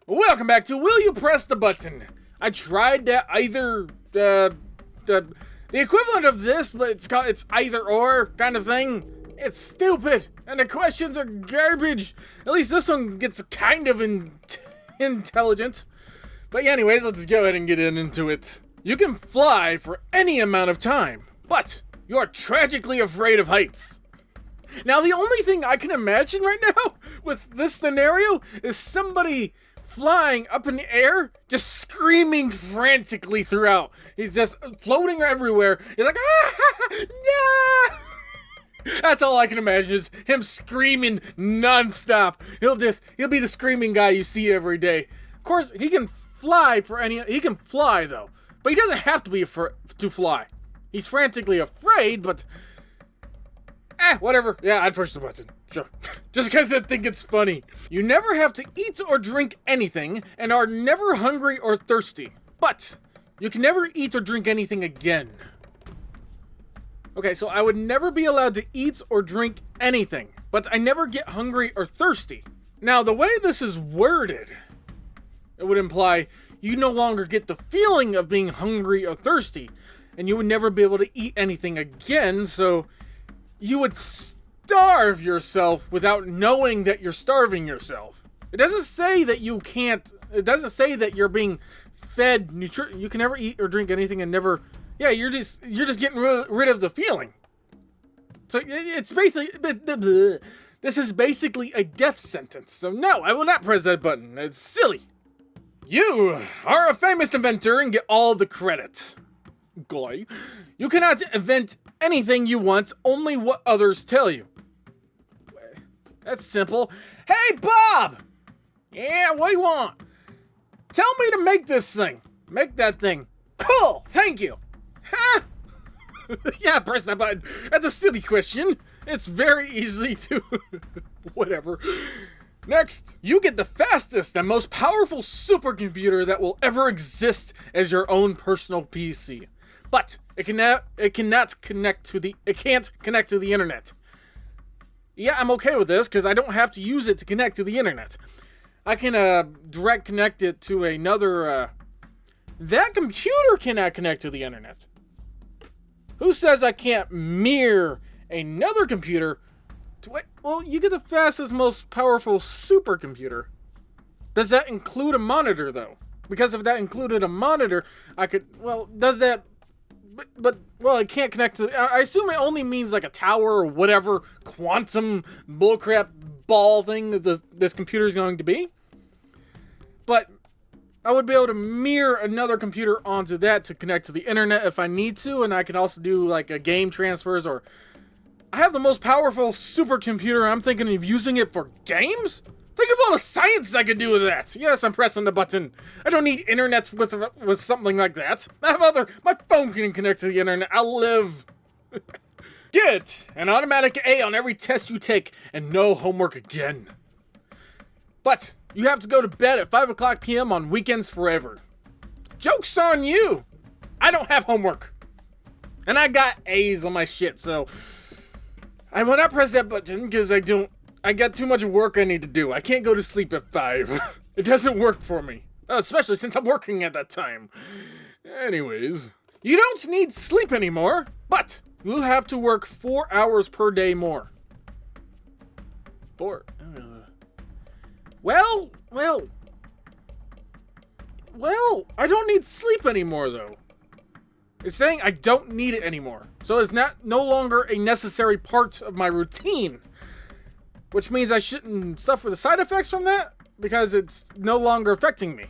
Welcome back to Will You Press the Button? I tried that either, the equivalent of this, but it's either or kind of thing. It's stupid, and the questions are garbage. At least this one gets kind of intelligent. But anyways, let's go ahead and get into it. You can fly for any amount of time, but you are tragically afraid of heights. Now, the only thing I can imagine right now with this scenario is somebody flying up in the air, just screaming frantically throughout. He's just floating everywhere. He's like, ah, no! That's all I can imagine is him screaming nonstop. He'll be the screaming guy you see every day. Of course, he can fly though, but he doesn't have to be to fly. He's frantically afraid, but whatever. Yeah, I'd push the button. Sure. Just because I think it's funny. You never have to eat or drink anything and are never hungry or thirsty. But you can never eat or drink anything again. Okay, so I would never be allowed to eat or drink anything, but I never get hungry or thirsty. Now, the way this is worded, it would imply you no longer get the feeling of being hungry or thirsty, and you would never be able to eat anything again, so you would starve yourself without knowing that you're starving yourself. It doesn't say that you can't, it doesn't say that you're being fed you can never eat or drink anything and never, yeah, you're just getting rid of the feeling. So it's basically, this is basically a death sentence. So no, I will not press that button. It's silly. You are a famous inventor and get all the credit. Goy. You cannot invent anything you want, only what others tell you. That's simple. Hey, Bob! Yeah, what do you want? Tell me to make this thing. Make that thing. Cool, thank you. Huh? Yeah, press that button. That's a silly question. It's very easy to... whatever. Next, you get the fastest and most powerful supercomputer that will ever exist as your own personal PC. But it can't connect to the internet. Yeah, I'm okay with this because I don't have to use it to connect to the internet. I can direct connect it to another. That computer cannot connect to the internet. Who says I can't mirror another computer to? Well, you get the fastest, most powerful supercomputer. Does that include a monitor though? Because if that included a monitor, I could. Well, does that? But it can't connect to... I assume it only means like a tower or whatever quantum bullcrap ball thing that this computer is going to be. But I would be able to mirror another computer onto that to connect to the internet if I need to, and I can also do like a game transfers or... I have the most powerful supercomputer. I'm thinking of using it for games? Think of all the science I could do with that. Yes, I'm pressing the button. I don't need internet with something like that. I have my phone can connect to the internet. I'll live. Get an automatic A on every test you take and no homework again. But you have to go to bed at 5 o'clock p.m. on weekends forever. Joke's on you. I don't have homework. And I got A's on my shit, so I will not press that button because I got too much work I need to do. I can't go to sleep at 5. It doesn't work for me. Especially since I'm working at that time. Anyways. You don't need sleep anymore, but you'll have to work 4 hours per day more. 4. Well, I don't need sleep anymore, though. It's saying I don't need it anymore. So it's no longer a necessary part of my routine. Which means I shouldn't suffer the side effects from that because it's no longer affecting me.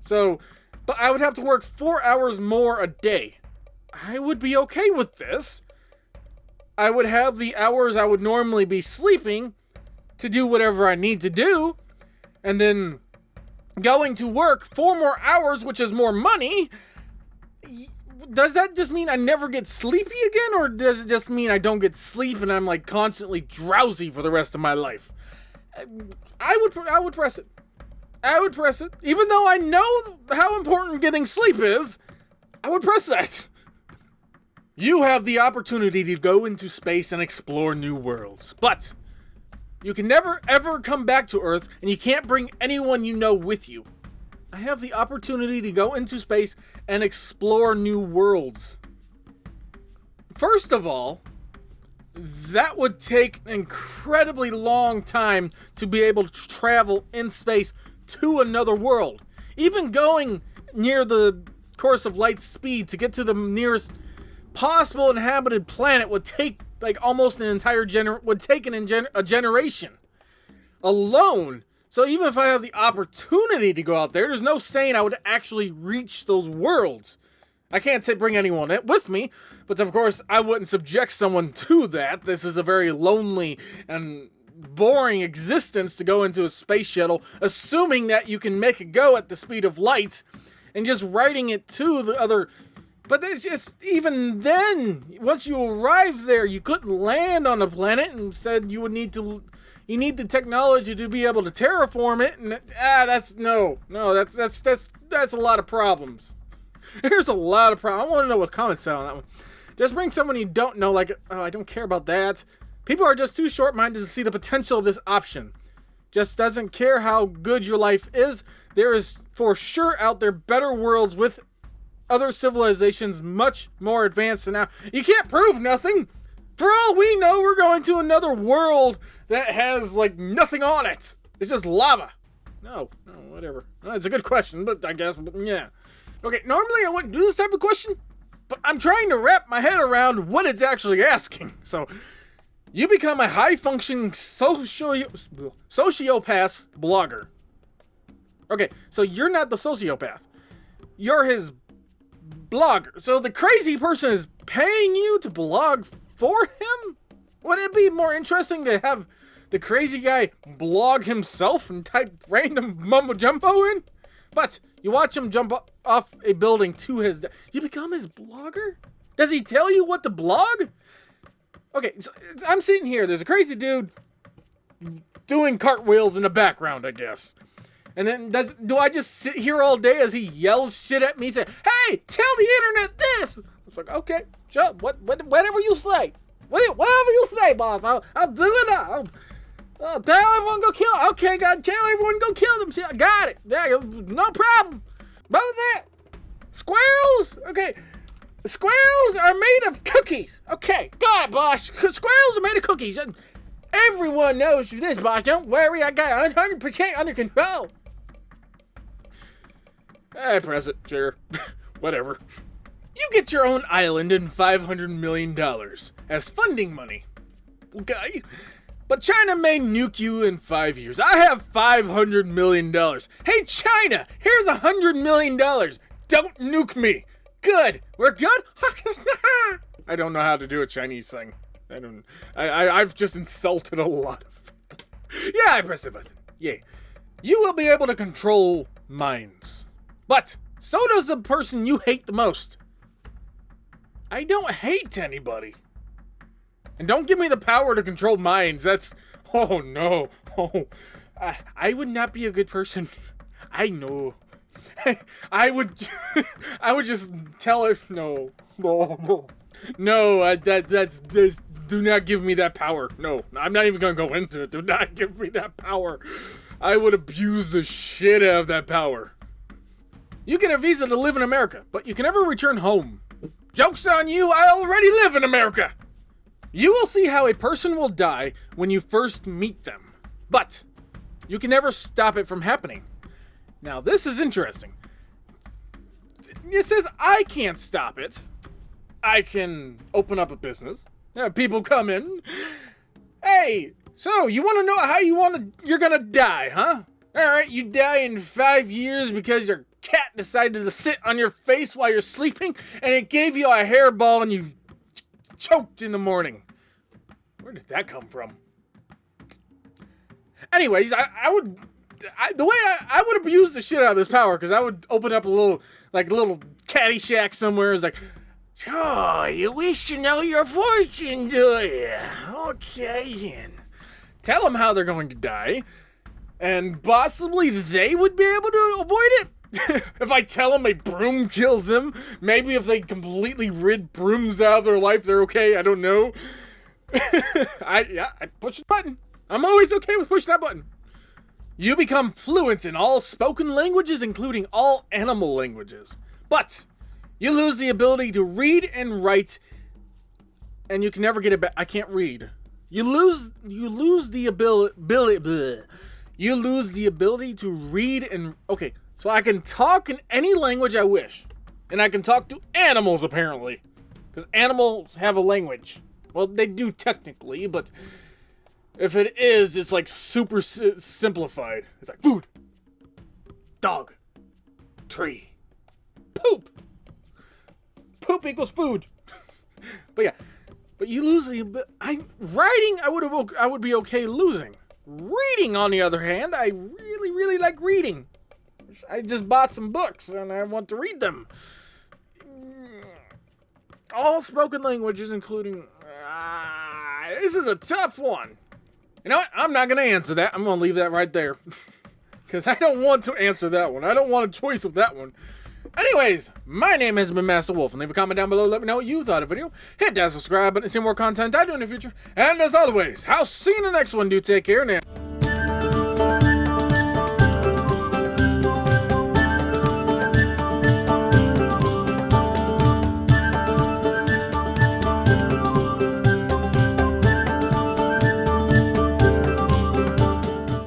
So, but I would have to work 4 hours more a day. I would be okay with this. I would have the hours I would normally be sleeping to do whatever I need to do. And then going to work 4 more hours, which is more money. Does that just mean I never get sleepy again, or does it just mean I don't get sleep and I'm like constantly drowsy for the rest of my life? I would press it. I would press it. Even though I know how important getting sleep is, I would press that. You have the opportunity to go into space and explore new worlds, but You can never ever come back to Earth, and you can't bring anyone you know with you. I have the opportunity to go into space and explore new worlds. First of all, that would take an incredibly long time to be able to travel in space to another world. Even going near the course of light speed to get to the nearest possible inhabited planet would take like almost an entire a generation alone. So even if I have the opportunity to go out there, there's no saying I would actually reach those worlds. I can't bring anyone with me, but of course I wouldn't subject someone to that. This is a very lonely and boring existence to go into a space shuttle, assuming that you can make it go at the speed of light and just riding it to the other. But it's just, even then, once you arrive there, you couldn't land on the planet. Instead, you would need the technology to be able to terraform it, and that's a lot of problems. There's a lot of problems. I want to know what comments say on that one. Just bring someone you don't know, like, oh, I don't care about that. People are just too short-minded to see the potential of this option. Just doesn't care how good your life is. There is for sure out there better worlds with other civilizations much more advanced than now. You can't prove nothing. For all we know, we're going to another world that has, like, nothing on it. It's just lava. No, whatever. Well, it's a good question, but I guess, yeah. Okay, normally I wouldn't do this type of question, but I'm trying to wrap my head around what it's actually asking. So, you become a high-functioning sociopath blogger. Okay, so you're not the sociopath. You're his blogger. So the crazy person is paying you to blog for him? Wouldn't it be more interesting to have the crazy guy blog himself and type random mumbo-jumbo in? But you watch him jump off a building to his death. You become his blogger? Does he tell you what to blog? Okay, so I'm sitting here. There's a crazy dude doing cartwheels in the background, I guess. And then do I just sit here all day as he yells shit at me, say, "Hey, tell the internet this"? It's like, okay, sure, whatever you say. Whatever you say, boss. I'll do it. I'll tell everyone go kill. Okay, God, tell everyone go kill them. I got it. Yeah, no problem. What was that? Squirrels? Okay. Squirrels are made of cookies. Okay, got it, boss. Squirrels are made of cookies. Everyone knows this, boss. Don't worry, I got it 100% under control. I press it, sure. Whatever. You get your own island and $500 million as funding money. Okay? But China may nuke you in 5 years. I have $500 million. Hey, China, here's $100 million. Don't nuke me. Good. We're good? I don't know how to do a Chinese thing. I've just insulted a lot of people. Yeah, I press the button. Yay. You will be able to control minds. But so does the person you hate the most. I don't hate anybody. And don't give me the power to control minds. That's... Oh, no. Oh, I would not be a good person. I know. I would just tell her... No. No, that's this. Do not give me that power. No, I'm not even gonna go into it. Do not give me that power. I would abuse the shit out of that power. You get a visa to live in America, but you can never return home. Joke's on you, I already live in America. You will see how a person will die when you first meet them, but you can never stop it from happening. Now, this is interesting. It says I can't stop it. I can open up a business. People come in. Hey, so you want to know how you're gonna die, huh? All right, you die in 5 years because your cat decided to sit on your face while you're sleeping, and it gave you a hairball and you choked in the morning. Where did that come from? Anyways, I would abuse the shit out of this power, because I would open up a little caddy shack somewhere. It's like, oh, you wish to know your fortune, do you? Okay, then. Tell them how they're going to die, and possibly they would be able to avoid it. If I tell them a broom kills them, maybe if they completely rid brooms out of their life, they're okay. I don't know. I push the button. I'm always okay with pushing that button. You become fluent in all spoken languages, including all animal languages. But you lose the ability to read and write, and you can never get it back. I can't read. You lose the ability to read and... Okay, so I can talk in any language I wish. And I can talk to animals, apparently. Because animals have a language. Well, they do technically, but... If it is, it's like super simplified. It's like food, dog, tree, poop. Poop equals food. But yeah, but you lose the writing. I would be okay losing. Reading, on the other hand, I really like reading. I just bought some books and I want to read them. All spoken languages, including. This is a tough one. You know what? I'm not going to answer that. I'm going to leave that right there. Because I don't want to answer that one. I don't want a choice of that one. Anyways, my name has been Master Wolf. And leave a comment down below. Let me know what you thought of the video. Hit that subscribe button to see more content I do in the future. And as always, I'll see you in the next one. Do take care now.